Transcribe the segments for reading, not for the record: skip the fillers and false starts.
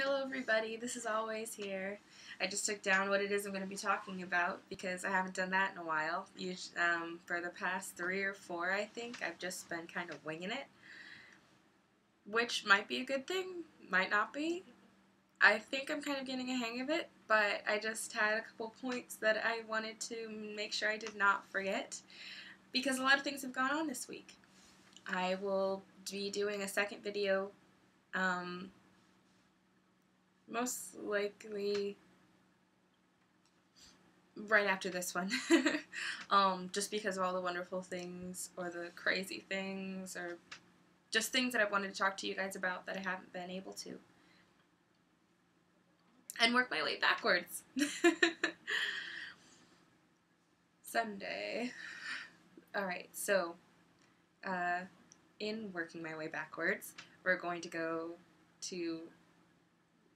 Hello everybody, this is Always here. I just took down what it is I'm going to be talking about because I haven't done that in a while. For the past 3 or 4, I think, I've just been kind of winging it, which might be a good thing, might not be. I think I'm kind of getting a hang of it, but I just had a couple points that I wanted to make sure I did not forget because a lot of things have gone on this week. I will be doing a second video most likely right after this one. Just because of all the wonderful things or the crazy things or just things that I've wanted to talk to you guys about that I haven't been able to. And work my way backwards. Sunday. Alright, so in working my way backwards, we're going to go to...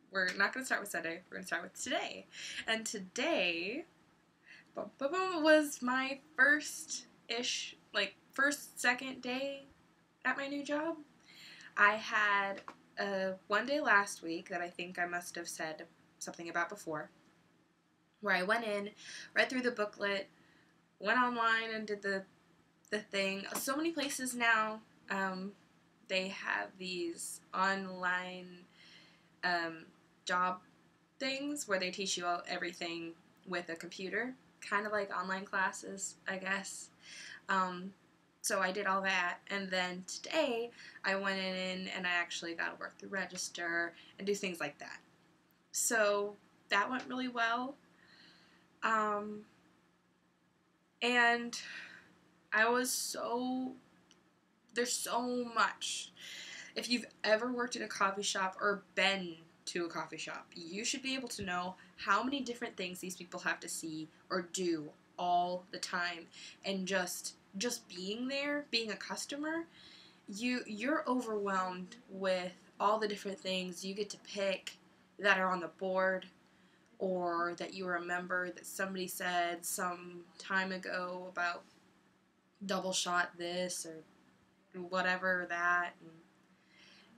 We're not going to start with Sunday, we're going to start with today. And today was my second day at my new job. I had one day last week that I think I must have said something about before, where I went in, read through the booklet, went online and did the thing. So many places now, they have these online job things where they teach you everything with a computer, kind of like online classes, I guess. So I did all that, and then today I went in and I actually got to work the register and do things like that. So that went really well. And there's so much. If you've ever worked in a coffee shop or been to a coffee shop, you should be able to know how many different things these people have to see or do all the time. And just being there, being a customer, you're overwhelmed with all the different things you get to pick that are on the board or that you remember that somebody said some time ago about double shot this or whatever that.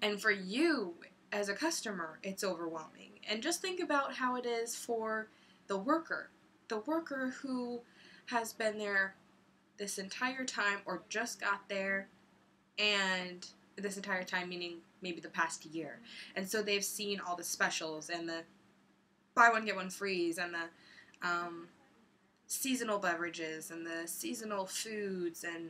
And for you as a customer, it's overwhelming. And just think about how it is for the worker who has been there this entire time or just got there, and this entire time meaning maybe the past year. And so they've seen all the specials and the buy one get one frees and the seasonal beverages and the seasonal foods and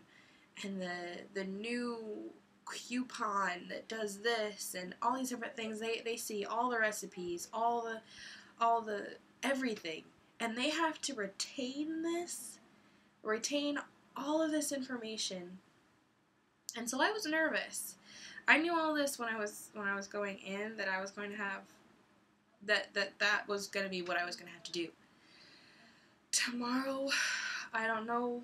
the new coupon that does this and all these different things. They see all the recipes, all the everything, and they have to retain all of this information. And so I was nervous. I knew all this when I was going in, that I was going to have that was going to be what I was going to have to do. Tomorrow, I don't know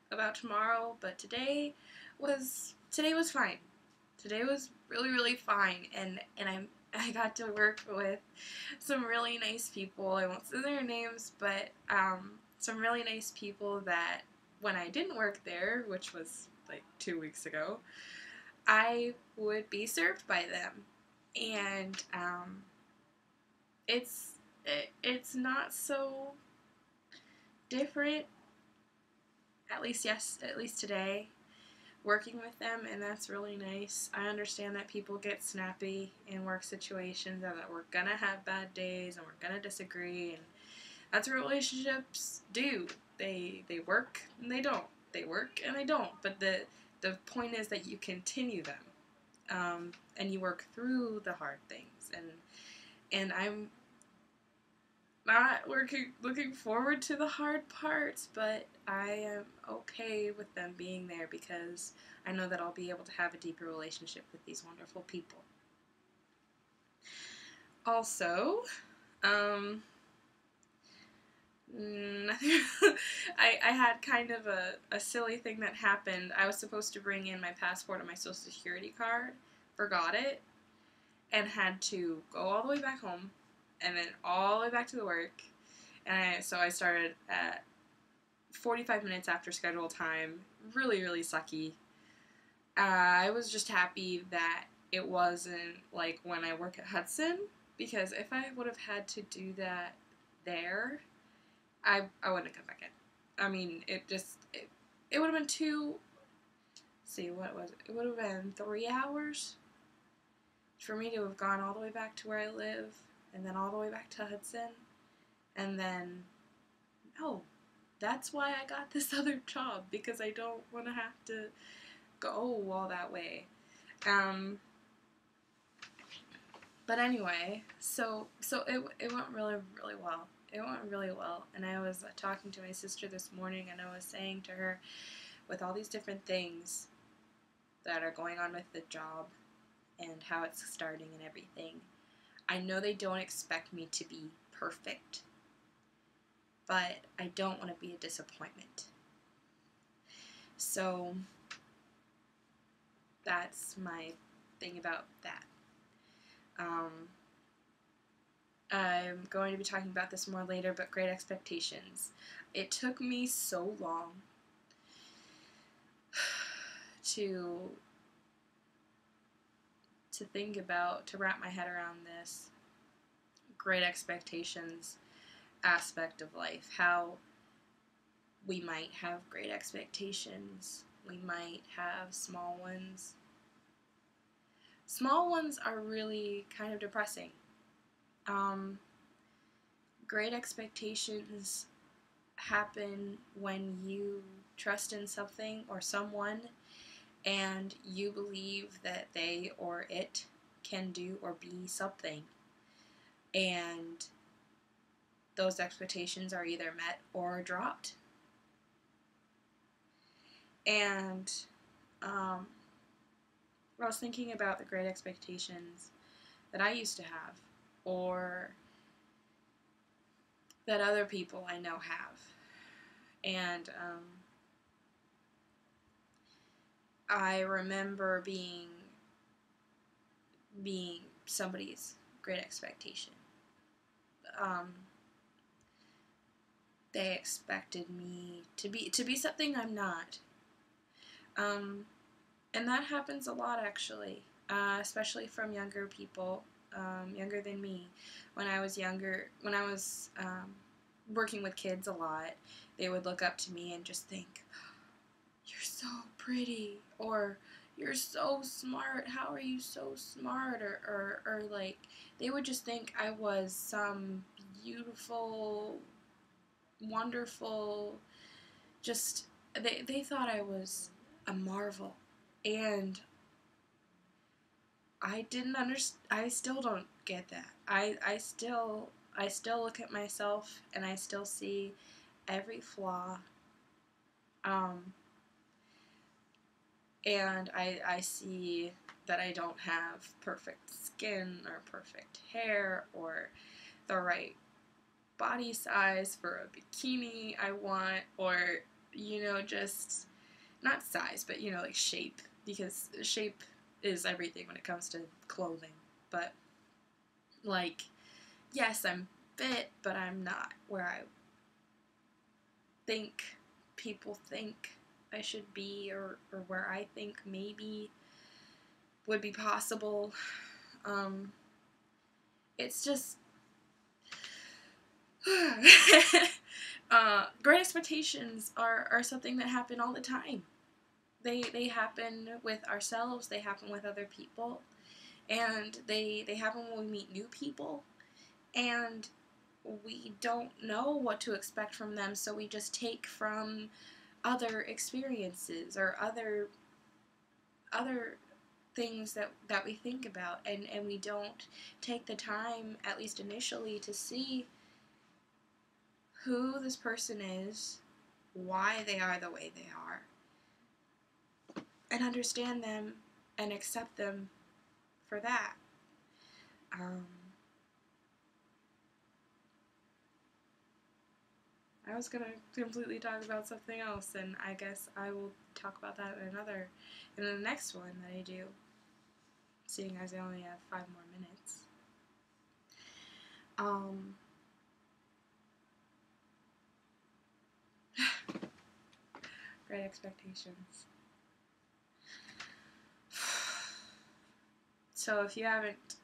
about tomorrow, but today was fine. Today was really, really fine, and I got to work with some really nice people. I won't say their names, but some really nice people that when I didn't work there, which was like 2 weeks ago, I would be served by them, and it's not so different. At least today, working with them, and that's really nice. I understand that people get snappy in work situations and that we're gonna have bad days and we're gonna disagree, and that's what relationships do. They work and they don't. They work and they don't. But the point is that you continue them, and you work through the hard things. And I'm not looking forward to the hard parts, but I am okay with them being there because I know that I'll be able to have a deeper relationship with these wonderful people. Also, I had kind of a silly thing that happened. I was supposed to bring in my passport and my social security card, forgot it, and had to go all the way back home and then all the way back to the work. And so I started at 45 minutes after scheduled time. Really, really sucky. I was just happy that it wasn't like when I work at Hudson, because if I would have had to do that there, I wouldn't have come back in. I mean, it would have been see, what was it? It would have been 3 hours for me to have gone all the way back to where I live, and then all the way back to Hudson, and then, no, that's why I got this other job, because I don't want to have to go all that way. But anyway, so it went really, really well. It went really well, and I was talking to my sister this morning, and I was saying to her, with all these different things that are going on with the job, and how it's starting and everything, I know they don't expect me to be perfect, but I don't want to be a disappointment. So that's my thing about that. I'm going to be talking about this more later, but Great Expectations. It took me so long to think about, to wrap my head around this Great Expectations aspect of life. How we might have great expectations. We might have small ones. Small ones are really kind of depressing. Great expectations happen when you trust in something or someone, and you believe that they or it can do or be something. And those expectations are either met or dropped. And I was thinking about the great expectations that I used to have, or that other people I know have. And I remember being somebody's great expectation. They expected me to be something I'm not. And that happens a lot, actually, especially from younger people, younger than me. When I was younger, when I was working with kids a lot, they would look up to me and just think, "You're so pretty," or "You're so smart. How are you so smart?" Or like, they would just think I was some beautiful, wonderful, just, they thought I was a marvel. And I didn't understand. I still don't get that. I still look at myself and I still see every flaw. And I see that I don't have perfect skin or perfect hair or the right body size for a bikini I want, or, just, not size, but, like shape, because shape is everything when it comes to clothing. But, like, yes, I'm fit, but I'm not where I think people think I should be, or where I think maybe would be possible. It's just great expectations are something that happen all the time. They happen with ourselves, they happen with other people, and they happen when we meet new people, and we don't know what to expect from them, so we just take from other experiences or other things that we think about, and we don't take the time, at least initially, to see who this person is, why they are the way they are, and understand them and accept them for that. I was going to completely talk about something else, and I guess I will talk about that in the next one that I do, seeing as I only have 5 more minutes. Great expectations. So if you haven't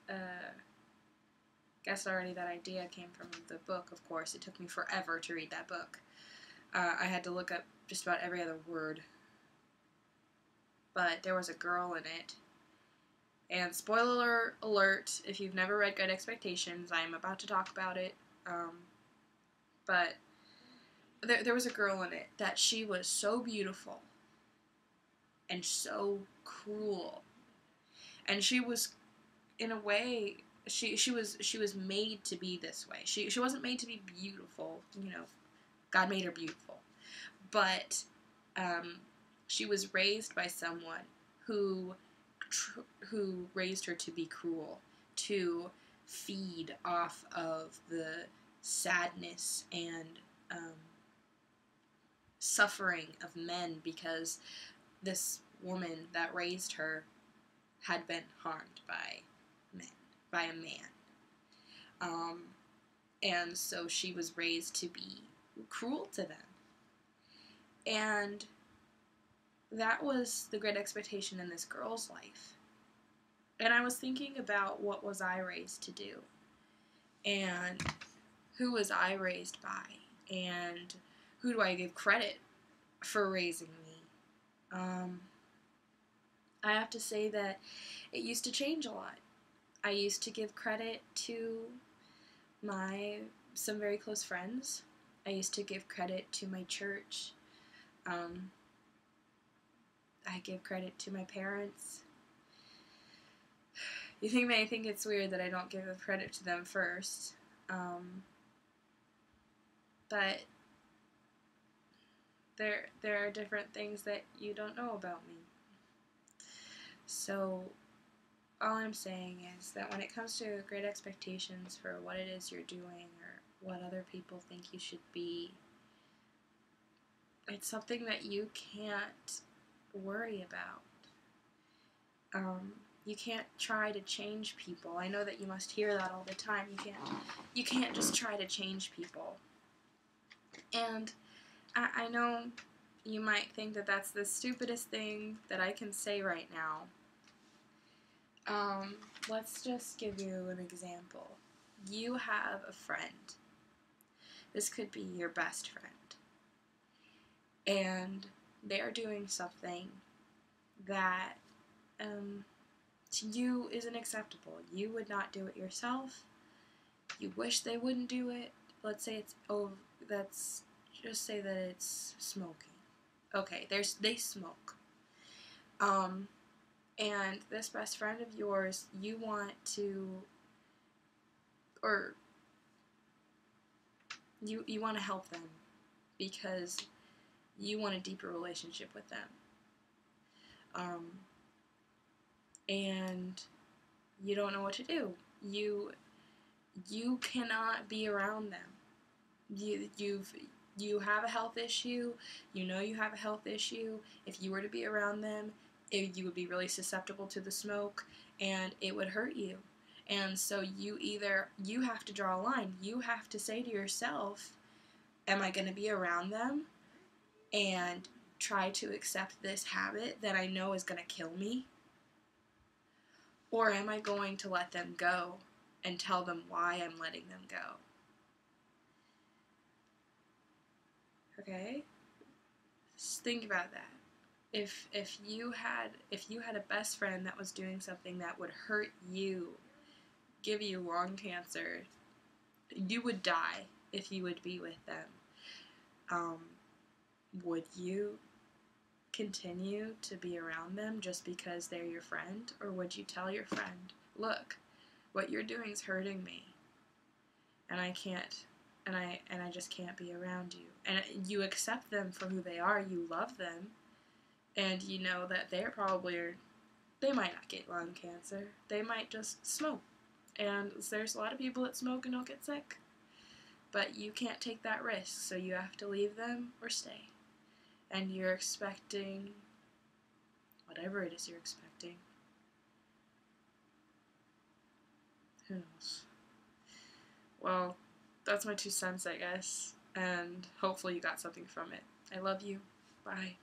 guessed already that idea came from the book, of course. It took me forever to read that book. I had to look up just about every other word. But there was a girl in it. And spoiler alert, if you've never read Great Expectations, I am about to talk about it. But there was a girl in it that she was so beautiful and so cruel. And she was, in a way, she was made to be this way. She wasn't made to be beautiful, you know. God made her beautiful. But she was raised by someone who raised her to be cruel, to feed off of the sadness and suffering of men, because this woman that raised her had been harmed by a man. And so she was raised to be cruel to them. And that was the great expectation in this girl's life. And I was thinking about what was I raised to do? And who was I raised by? And who do I give credit for raising me? I have to say that it used to change a lot. I used to give credit to some very close friends. I used to give credit to my church. I give credit to my parents. You may think it's weird that I don't give credit to them first. But there are different things that you don't know about me. So all I'm saying is that when it comes to great expectations for what it is you're doing or what other people think you should be, it's something that you can't worry about. You can't try to change people. I know that you must hear that all the time. You can't just try to change people. And I know you might think that that's the stupidest thing that I can say right now. Let's just give you an example. You have a friend. This could be your best friend. And they're doing something that to you isn't acceptable. You would not do it yourself. You wish they wouldn't do it. Let's say just say that it's smoking. Okay, they smoke. And this best friend of yours, you want to help them because you want a deeper relationship with them. And you don't know what to do. You cannot be around them. You have a health issue. You know you have a health issue. If you were to be around them, you would be really susceptible to the smoke, and it would hurt you. And so you have to draw a line. You have to say to yourself, am I going to be around them and try to accept this habit that I know is going to kill me? Or am I going to let them go and tell them why I'm letting them go? Okay? Just think about that. If you had a best friend that was doing something that would hurt you, give you lung cancer, you would die if you would be with them. Would you continue to be around them just because they're your friend? Or would you tell your friend, look, what you're doing is hurting me, and I just can't be around you? And you accept them for who they are, you love them, and you know that they might not get lung cancer, they might just smoke. And there's a lot of people that smoke and don't get sick. But you can't take that risk, so you have to leave them or stay. And you're expecting whatever it is you're expecting. Who knows? Well, that's my 2 cents, I guess. And hopefully you got something from it. I love you. Bye.